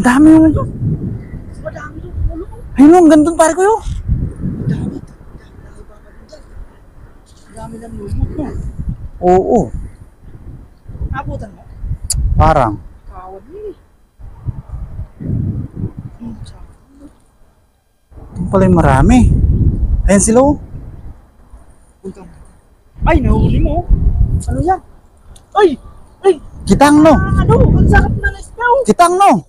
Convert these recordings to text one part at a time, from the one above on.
dami yun. Madami doon. Ayun, ang gandun pare ko yun. Dami. Dami ng lumot mo. Oo, Abutan mo. parang. Kawad mo eh. Ito pala yung marami. Ayan sila oh. Punta mo. Ay, nahuli mo. Ano yan? Ay! Ay! Kitang no. Ano? Ang sarap na na-spell. Kitang no.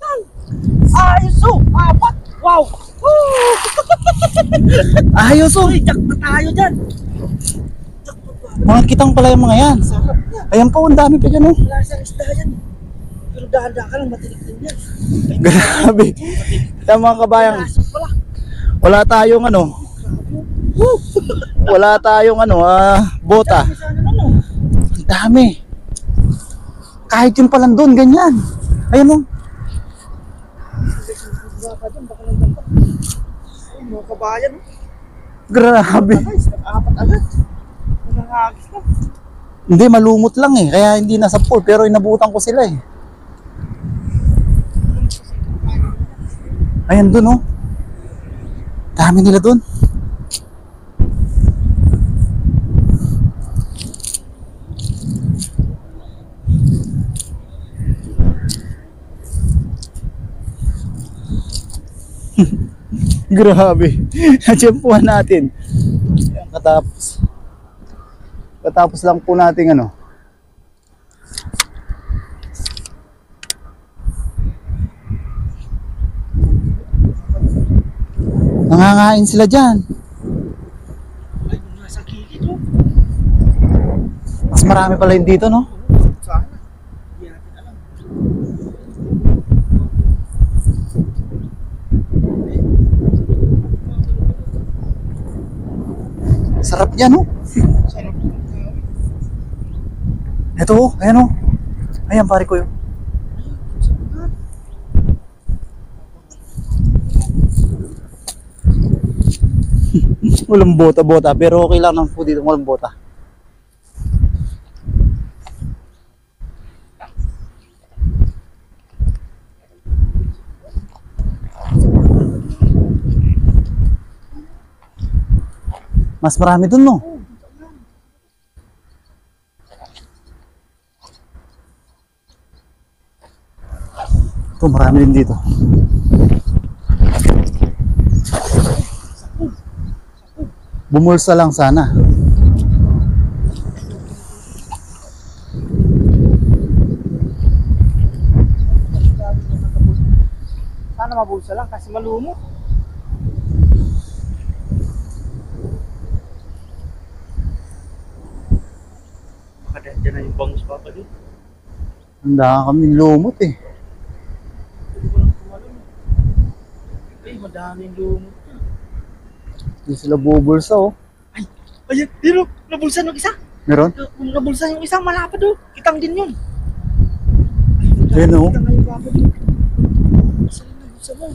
Ayos oh! Apat! Wow! Woo! Ayos oh. Uy, jackpot tayo dyan. Mga kitang pala yung mga yan. Sarap niya. Ayan po, ang dami pa dyan oh. Wala siyang isda yan. Pero dahan-dahan ka lang, matinik din yan. Grabe. Kaya mga kabayang, Lasok pala. wala tayong ano. Wala tayong ano, bota. Sana ano? Ang dami. Kahit yung palang doon, ganyan. Ayan oh. Baka dyan, baka lang dapat. Ay, mga kabayan. Grabe. Guys, nag-apat agad. Nangangagis na. Hindi, malumot lang eh. Kaya hindi nasa pool, pero inabutan ko sila eh. Ayan dun oh. Dami nila dun. Grabe. Natsyempuhan natin. Katapos lang po natin ano. Nangangain sila dyan. Ay, yung nasa gilid oh. Mas marami pala yun dito no. Sana. Hindi natin alam. Sarap yan no. Sarap ng tawid. Ito oh, ayan oh. Ayan pare ko yun. Walang bota-bota, pero okay lang naman po dito walang bota. Mas marami dun no. Ito marami din dito. Bumulsa lang sana. Sana mabulsa lang kasi malumot. Baka dyan na yung bangus papa doon. Handa kami lumot eh. Hindi ko lang kumalam. Ay, madaming lumot. Hindi sila bubulsa oh. Ay, ayun, pero nabulsa ng isa. Meron? Nabulsa yung isa, malapad doon. Kitang din yun. Ayun oh. Kitang ngayon papa doon. Saan yung nabulsa mo?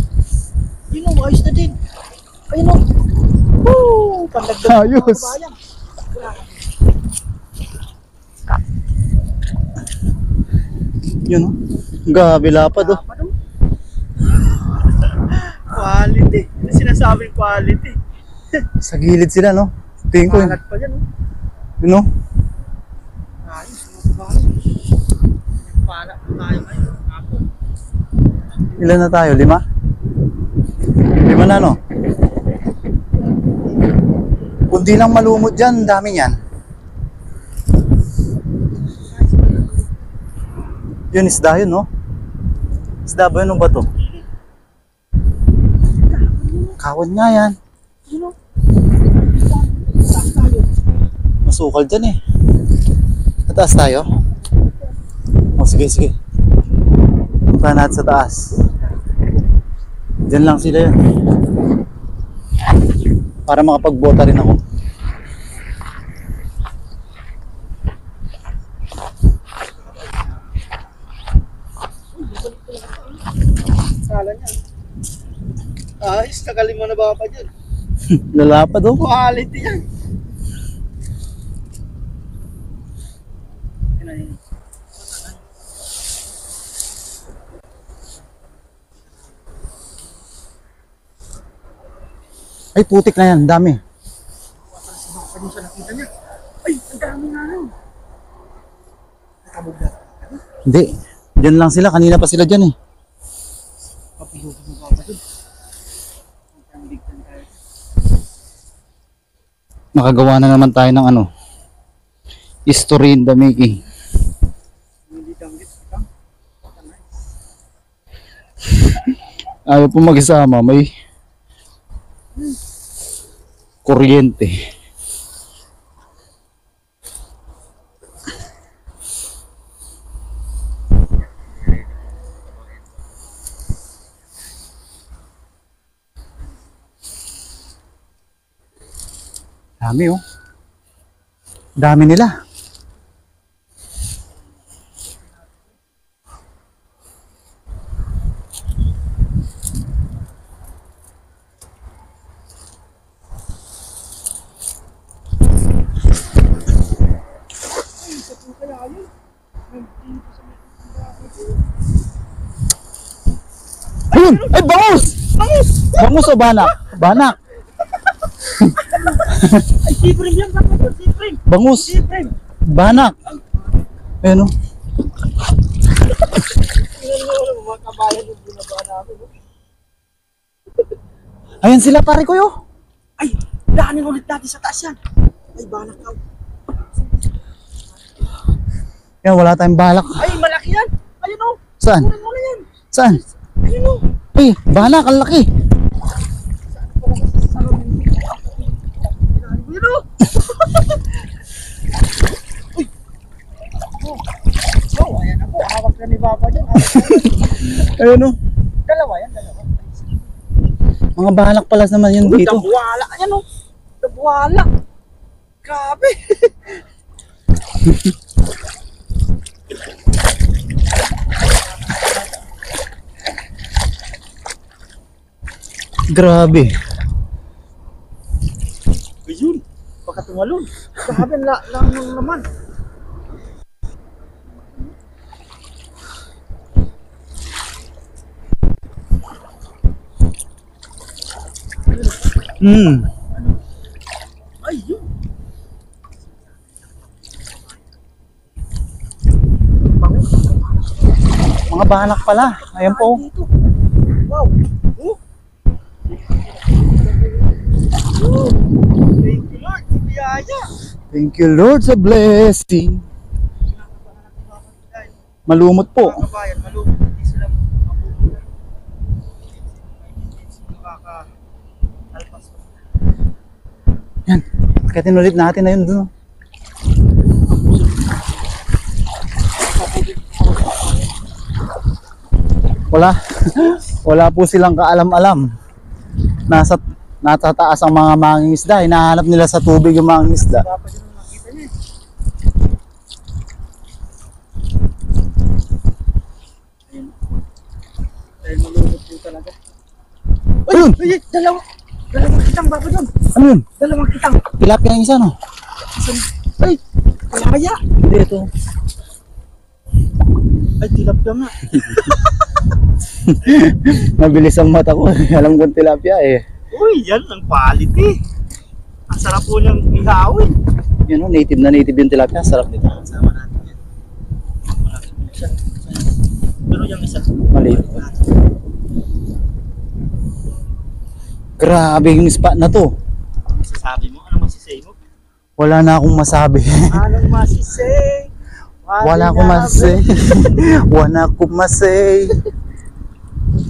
Ayun oh, ayos na din. Ayun oh. Woo! Pandagdag ng mga Ayos. kabayan. Yun oh. Gabi lapad oh. Lapad, oh. Quality. Sinasabing quality. Sa gilid sila no. Tingin ko yun. Pangat pa dyan oh. Yun oh. Ayos, mga kabayan. Pana po tayo ngayon. Ako. Ilan na tayo? 5? 5 na no? Kung di lang malumot dyan, dami yan. Yun, isda yun no? Isda ba yun o ba to? Kawan nga yan. Yun oh. Taas tayo. Masukal dyan eh. Sa taas tayo? O sige, sige. Punta natin sa taas. Diyan lang sila yun. Para makapagbota rin ako. Kala niya. Ayos, nakalima na ba pa dyan? Lalapad oh. Quality yan. Ay, putik na yan. Dami. Pa dun sa nakita niya. Ay, ang dami nga nun. Nakabog na. Hindi. Diyan lang sila. Kanina pa sila dyan eh. Papilugin mo ba dun? Ang ligtan tayo. Nakagawa na naman tayo ng ano. History in the making. Hindi danggit. Ikaw? Ayaw po mag-isama. May kuryente. Dami oh. Dami nila. Ayun! Ay, bangus! Bangus! Bangus o banak? Banak. Ay, siprim yan. Siprim. Bangus. Siprim. Banak. Ayun oh. Mga kabayan yung binaba namin. Ayan sila pare ko yo. Ay, daanin ulit natin sa taas yan. Ay, banak ka. Yan, wala tayong balak. Ay, malaki yan. Ayun o. Saan? Kunin mo na yan. Saan? Ayun o. Ay, banak, ang laki. Ayun o. Uy. Oh, ayan ako. Hawak na ni Papa dyan. Ayun oh. Dalawa yan, dalawa. Mga banak palas naman yun Uy, dito. dabuwala. Ayan o. Dabuwala. Grabe. Grabe. Ayun. Baka tumalon. Grabe, lang naman. Ayun. Mga banak pala. Ayan po. Dito. Wow. Oh. Oh. Thank you, Lord. Biyaya. Thank you Lord sa blessing. Malumot po. Mga kabayan, malumot. Hindi sila mabubulan. Makaka-alpas pa. Yan. Akitin ulit natin na yun dun. Wala. Wala po silang kaalam-alam. Nasa taas ang mga mangingisda. Hinahanap nila sa tubig yung mangingisda. Dapat yun ang nakita niya. Ayun. Dahil malumot po talaga. Ayun! Ay, dalawang kitang baba doon. Ano yun? Dalawang kitang. Tilapia ng isa no? Ay, kaya. Hindi ito. Ay, tilapia nga. Mabilis ang mata ko. Alam kong tilapia eh. Uy, yan ang quality. Ang sarap po niyang ihawin. Yun o, native na native yung tilapia. Sarap nito. Sama natin yan. Isa. Pero yung isa. Maliit. Grabe yung spot na to. Ano masasabi mo? Ano masisay mo? Wala na akong masabi. Anong masisay? Wala akong masay. Wala akong masay.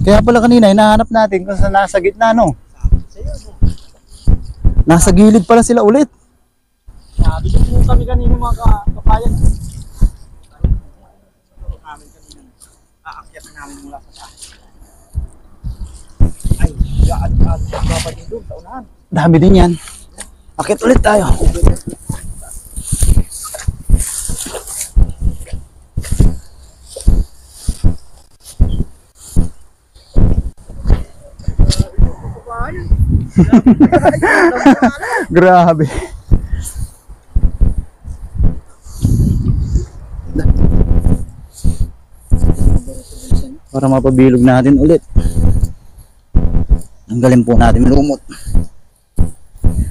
Kaya pala kanina, hinahanap natin kung saan nasa gitna, no? Sa'yo, no? Nasa gilid pala sila ulit. Sabi ko po kami kanina mga kapayan. Namin kanina. Aakyat na namin mula sa taas. Ay, gaan-gaan. Baba din doon, sa unahan. Dami din yan. Akit ulit tayo. Grabe. Para mapabilog natin ulit. Tanggalin po natin lumot.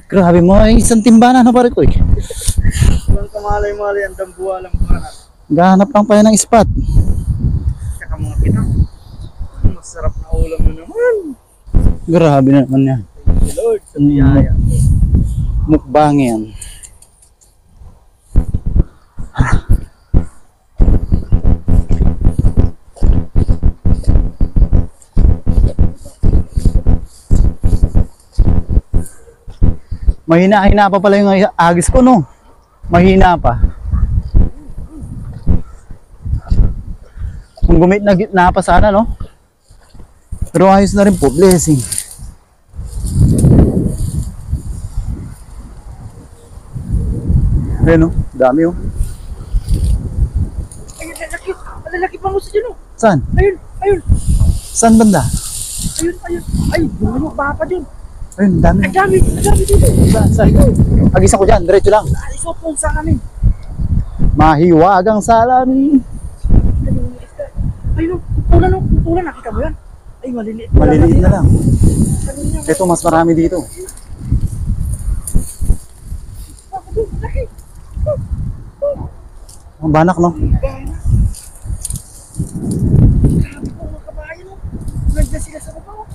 Grabe mo, ay isang timba na pare ko eh. Walang kamalay-malay ang dambuha lang para. Gahanap lang pa yan ng spot. Tsaka mga kita. Masarap na ulam na naman. Grabe naman yan. Thank you Lord sa biyaya. Mukbang yan. Mahina-hina pa pala yung agis ko, no? Mahina pa. Kung gumit na gitna pa sana, no? Pero ayos na rin po, blessing. Ayun, no? Dami, oh. Ayun, lalaki. Malalaki pa mo sa dyan, oh. Saan? Ayun, ayun. Saan banda? Ayun, ayun. Ay, bumayo pa pa dun. Ayun, dami. Ang dami dito. Saan? Agis ako dyan, diretso lang. Ay, so punsa kami. Mahiwagang salamin. Ayun, putulan, nakita mo yan? Ay, maliliit. Maliliit na lang. Kanina. Ito, mas marami dito. Laki. Ang banak, no? Grabe po mga kabayan, oh. Nandiyan sila sa baba, oh.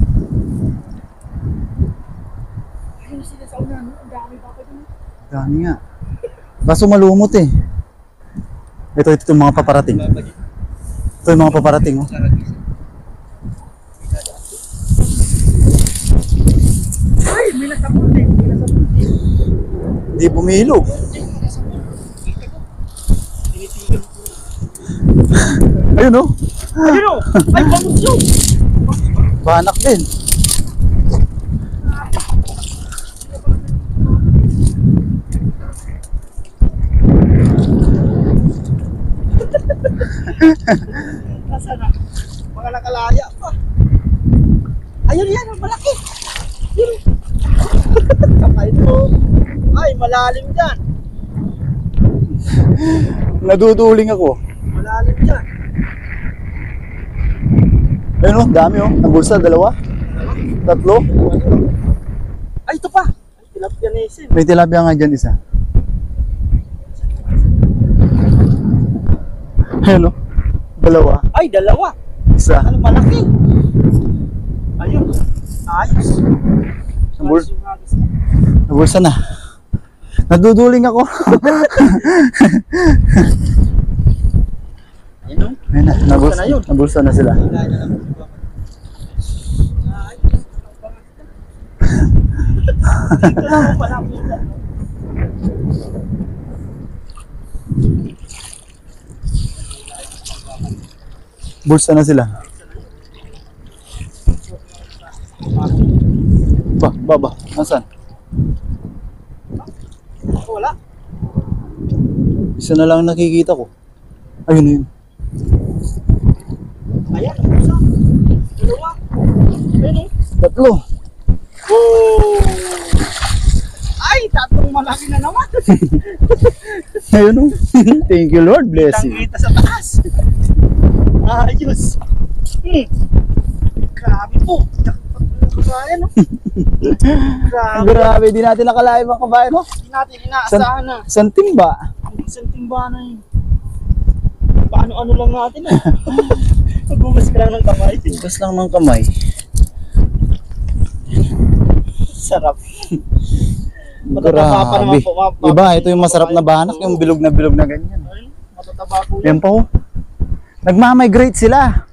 Ayun sila sa unahan, oh. Ang dami pa pa dun, oh. Dami nga. Kaso malumot eh. Ito yung mga paparating. Ito yung mga paparating, oh. Ay, may nasabot din. Hindi bumilog. Ayun, oh. Ayun, oh. Ay, bangus yun. Banak din. Nasaan na? Mga nakalaya pa. Ayun yan, ang malaki. Yun. Kapay mo. Ay, malalim dyan. Naduduling ako. Malalim dyan. Ayun, oh. Dami, oh. Ang bulsa, dalawa. Tatlo. Ay, ito pa. Ay, tilapia na isin. May tilapia nga dyan isa. Ayun, oh. Dalawa. Ay, dalawa. Isa. Ano, malaki. Ayun. Ayos. Nabul- Yung agis. Nabulsa na. Naduduling ako. Ayun, oh. Ayun na. Nabulsa na yun. Nabulsa na sila. Bulsa na sila. Ba. Nasaan? Wala. Isa na lang nakikita ko. Ayun, yun. Ayan, isa. Dalawa. Ayun, oh. Tatlo. Oh! Ay, tatlong malaki na naman. Ayun, oh. Thank you, Lord. Bless you. Kita sa taas. Ayos. Grabe po. Kabayan, no? Grabe. Grabe, di natin nakalain mga kabayan, no? Hindi natin inaasahan na. San timba? Isang timba na yun. Paano-ano lang natin, eh. Magbugas ka lang ng kamay. Tigas lang ng kamay. Sarap. Matataba pa naman Grabe. po. Iba, ito yung masarap na banak, yung bilog na ganyan. Ayun, matataba po Yan po. Nagmamigrate sila.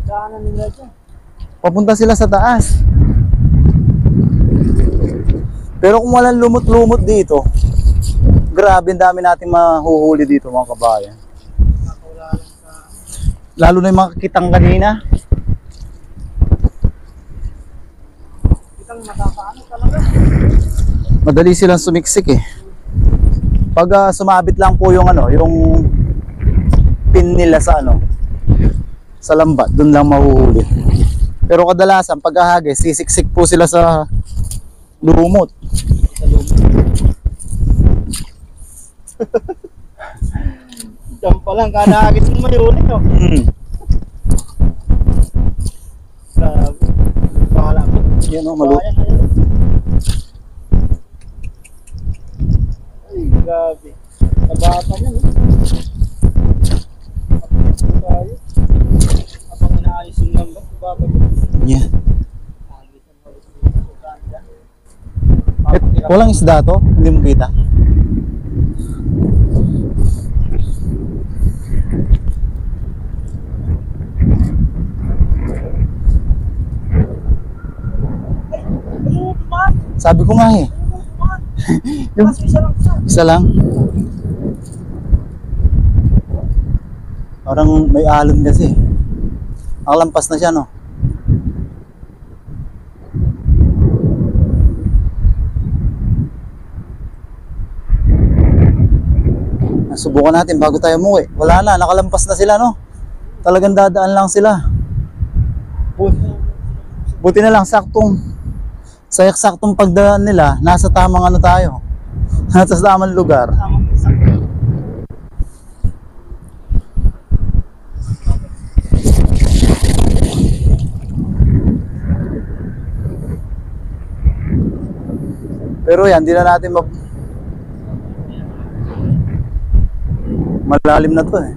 Daanan nila dyan. Papunta sila sa taas. Pero kung walang lumot-lumot dito, grabe, ang dami nating mahuhuli dito mga kabayan. Nakawala lang sa... Lalo na yung mga kitang kanina. Kitang makakaano talaga. Madali silang sumiksik eh. Pag sumabit lang po yung yung pin nila sa sa lambat, dun lang mahuhuli. Pero kadalasan pag ahagis, sisiksik po sila sa lumot. Diyan pa lang, kada agit mo mayulit, no? Grabe. Bahala ko. Yan o, malu. Bayan na yun. Grabe. Nabata mo, no? Tayo. Habang inaayos yung lambat, babag. Yeah. Walang isda to? Hindi mo kita? Sabi ko nga eh. Yung isa lang. Parang may alon kasi. Nakalampas na siya, no? Subukan natin bago tayo umuwi. Wala na, nakalampas na sila, no? Talagang dadaan lang sila. Buti na lang sa eksaktong pagdaan nila, nasa tamang ano tayo. Nasa tamang lugar. Pero yan, di na natin malalim na to eh.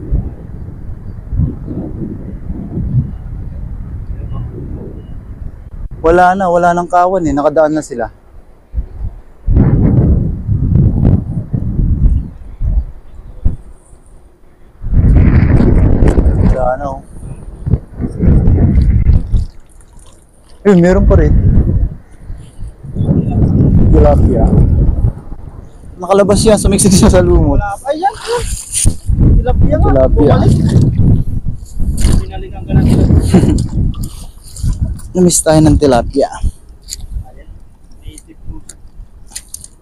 Wala nang kawan eh, nakadaan na sila. Wala na oh. Meron pa rin. Tilapia. Nakalabas siya, sumiksik siya sa lumot. Ayan, tilapia nga. Tilapia. Pinalingan ka natin. Namiss tayo ng tilapia. Ayan, native po.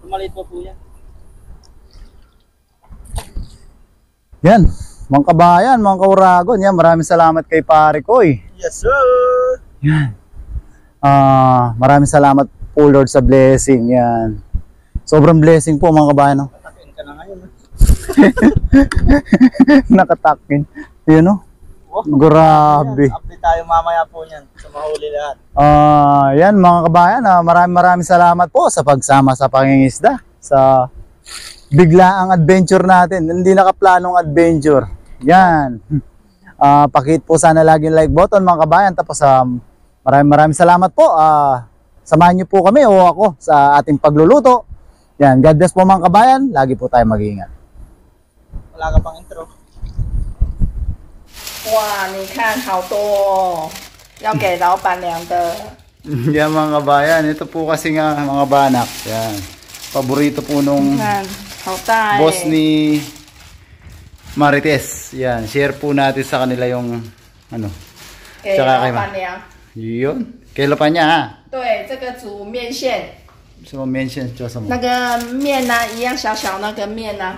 Maliit pa po yan. Yan, mga kabayan, mga kauragon. Yan, maraming salamat kay pare ko eh. Yes, sir! Yan. Maraming salamat po Lord sa blessing. Yan. Sobrang blessing po mga kabayan. No? Katakin ka na ngayon. Nakatakin. Yun no? Oh, grabe. Update tayo mamaya po niyan sa mahuli lahat. Yan mga kabayan, maraming salamat po sa pagsama sa pangingisda. Sa biglaang adventure natin. Hindi nakaplanong adventure. Yan. Pakihit po sana lagi yung like button mga kabayan. Tapos maraming salamat po. Samahan niyo po kami o ako sa ating pagluluto. Yan, God bless po mga kabayan. Lagi po tayo mag-iingat. Wala ka pang intro. 哇，你看好多哦，要给老板娘的。 Yan mga kabayan, ito po kasi nga mga banak. Yan. Paborito po nung 看，好大哎。 boss ni Marites. Yan, share po natin sa kanila yung ano. 给 tsaka 老 kay 板娘。 Yun. Kailan pa niya ha? 对，这个煮面线， So mention mo. 那个面呢、一样小小那个面呢、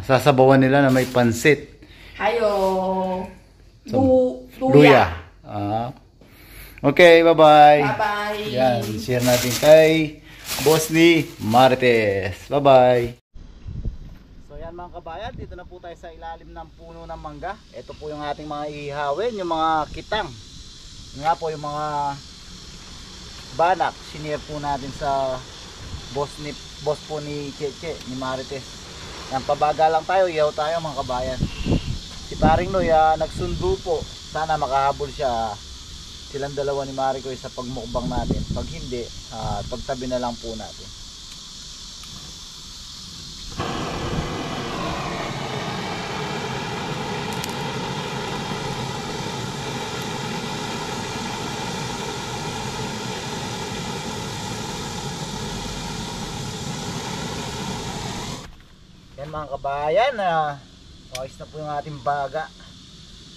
Sasabawan nila na may pansit. 还有 So, 卤呀。 Okay, bye-bye. 拜拜。 Yan, share natin kay boss ni Marites. Bye-bye. So yan mga kabayan, dito na po tayo sa ilalim ng puno ng mangga. Ito po yung ating mga ihawin, yung mga kitang. Yun nga po yung mga banak. Sinare po natin sa boss po ni Cheche, ni Marites. Yan, pabaga lang tayo, ihaw tayo mga kabayan. Si Paring Noy nagsundo po. Sana makahabol siya. Silang dalawa ni Maricoy sa pagmukbang natin. Pag hindi, pagtabi na lang po natin. Yan mga kabayan, ayos na po yung ating baga.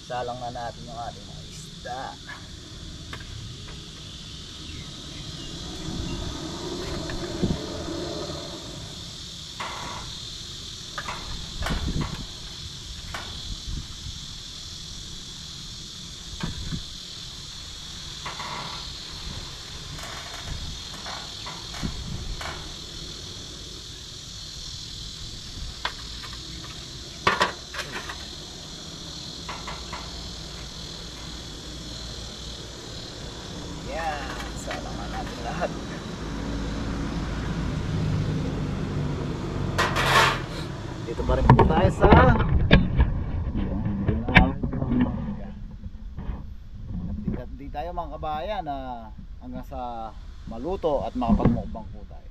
Salang na natin yung ating mga isda. Dito pa rin po tayo sa di tayo mga kabayan na hanggang sa maluto at makapagmukbang po tayo.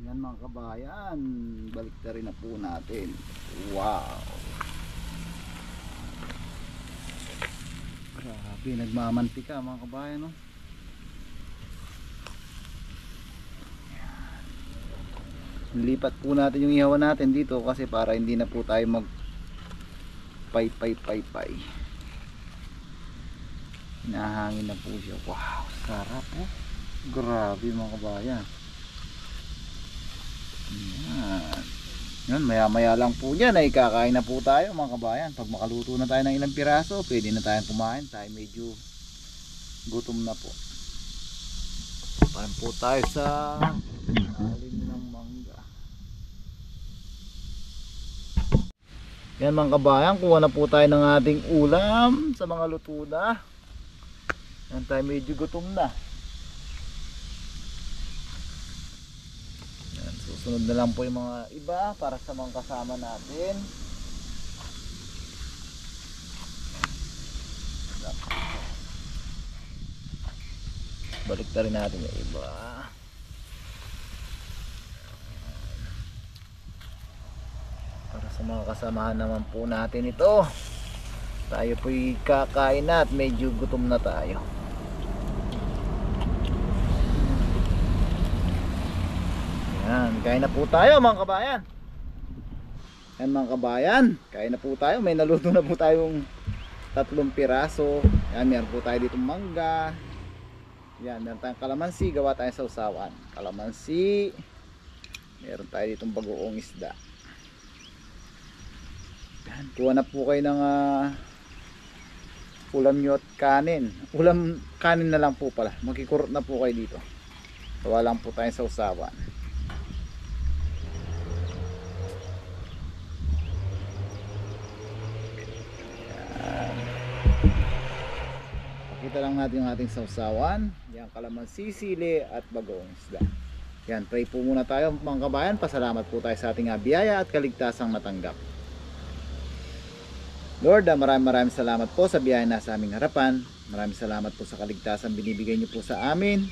Yan mga kabayan, balik na rin na po natin. Wow, grabe, nagmamantika mga kabayan, no? Nilipat po natin yung ihawan natin dito kasi para hindi na po tayo mag pay. Nahangin na po siya. Wow, sarap oh. Grabe mga kabayan. Yan, maya lang po dyan ay kakain na po tayo mga kabayan. Pag makaluto na tayo ng ilang piraso, pwede na tayong kumain. Tayo medyo gutom na po. Parang po tayo sa alim ng mangga. Yan mga kabayan, kuha na po tayo ng ating ulam sa mga luto na. Yan, tayo medyo gutom na. Yan, susunod na lang po yung mga iba para sa mga kasama natin. Balik na rin natin yung iba. Para sa mga kasamahan naman po natin ito. Tayo po'y kakain na at medyo gutom na tayo. Yan, kain na po tayo mga kabayan. Yan mga kabayan, kain na po tayo. May naluto na po tayong 3 piraso. Yan, meron po tayo dito mangga. Yan, meron tayong kalamansi, gawa tayo sa usawan. Kalamansi. Meron tayo ditong bagoong isda. Yan, kuha na po kayo ng ulam nyo at kanin. Ulam kanin na lang po pala. Makikurot na po kayo dito. Gawa lang po tayo sa usawan. Pakita lang natin yung ating sausawan. Yan, kalamansi, sili at bagoong isda. Yan, pray po muna tayo mga kabayan. Pasalamat po tayo sa ating biyaya at kaligtasang natanggap. Lord, maraming salamat po sa biyaya na sa aming harapan. Maraming salamat po sa kaligtasan binibigay niyo po sa amin.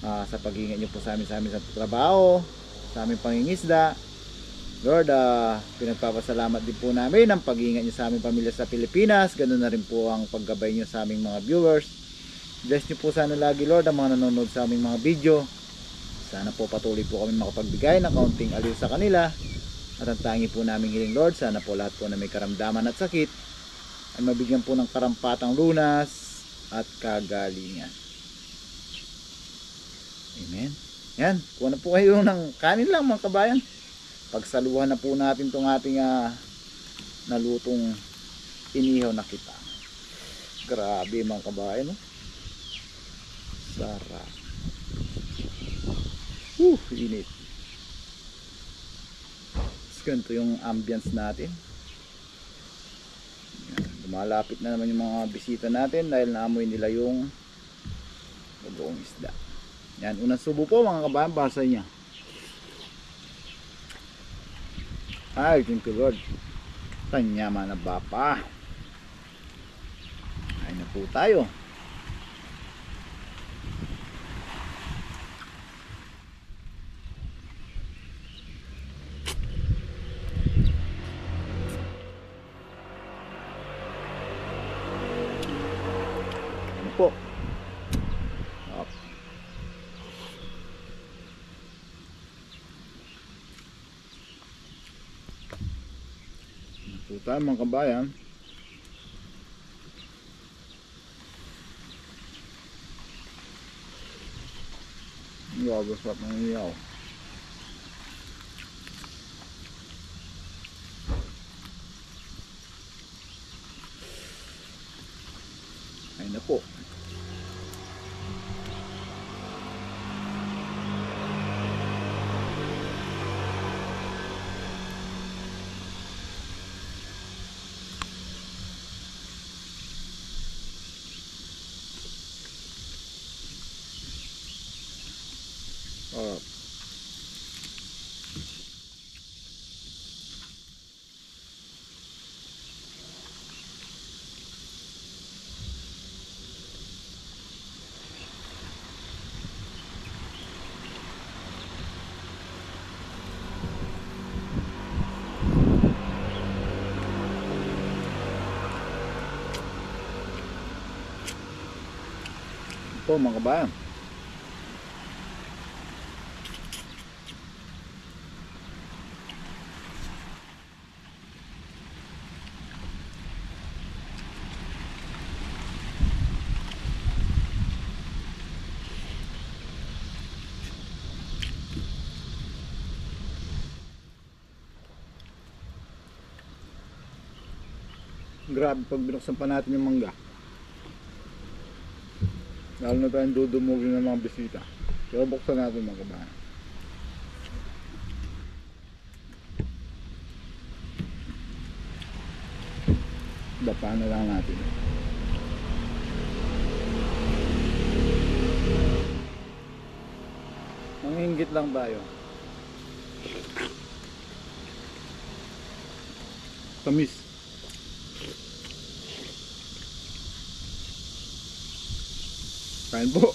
Sa pag-iingat niyo po sa amin sa trabaho, sa aming pangingisda. Lord, pinagpapasalamat din po namin ang pag-iingat niyo sa aming pamilya sa Pilipinas. Ganun na rin po ang paggabay niyo sa aming mga viewers. Bless niyo po sana lagi, Lord, ang mga nanonood sa aming mga video. Sana po patuloy po kami makapagbigay ng kaunting aliw sa kanila. At ang tangi po namin hiling, Lord, sana po lahat po na may karamdaman at sakit ay mabigyan po ng karampatang lunas at kagalingan. Amen. Yan, kuha na po kayo ng kanin lang mga kabayan. Pagsaluhan na po natin itong ating nalutong inihaw na kita. Grabe mga kabayan, no? Sarap. Init. Ganito yung ambience natin. Yan, lumalapit na naman yung mga bisita natin dahil naamoy nila yung bagoong isda. Yan, unang subo po mga kabayan para sa inyo. Ay, thank you Lord. Tanyama na bapa. Ay na po tayo. Ano po? Up. Ito tayo mga kabayan. Grabe sarap ng iyaw. Ay na po. po mga kabayan. Grabe pag binuksan pa natin yung mangga. Lalo na tayong dudumugin ng mga bisita. Pero buksan natin mga kabayan. Dapa na lang natin. Manginggit lang tayo. Tamis. Kain po.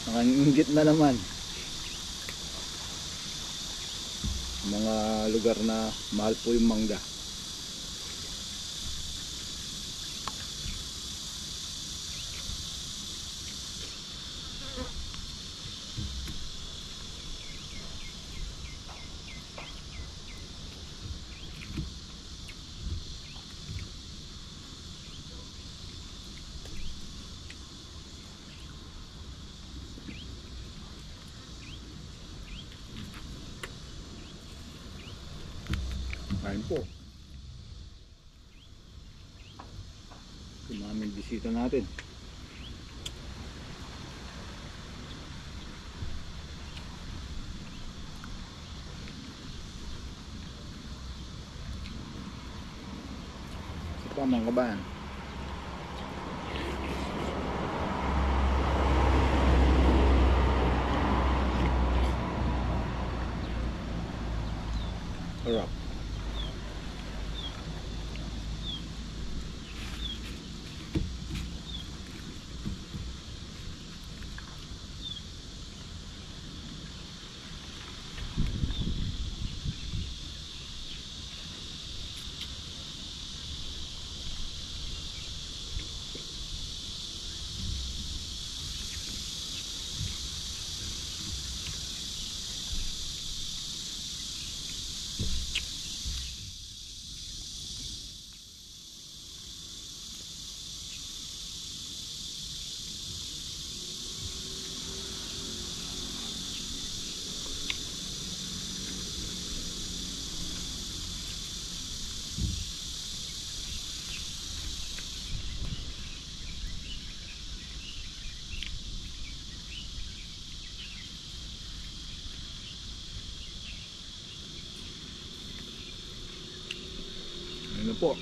Nanginggit na naman. Mga lugar na mahal po yung mangga. Kain po. Yung aming bisita natin. Isa pa mga kabayan. Sarap. Ano po?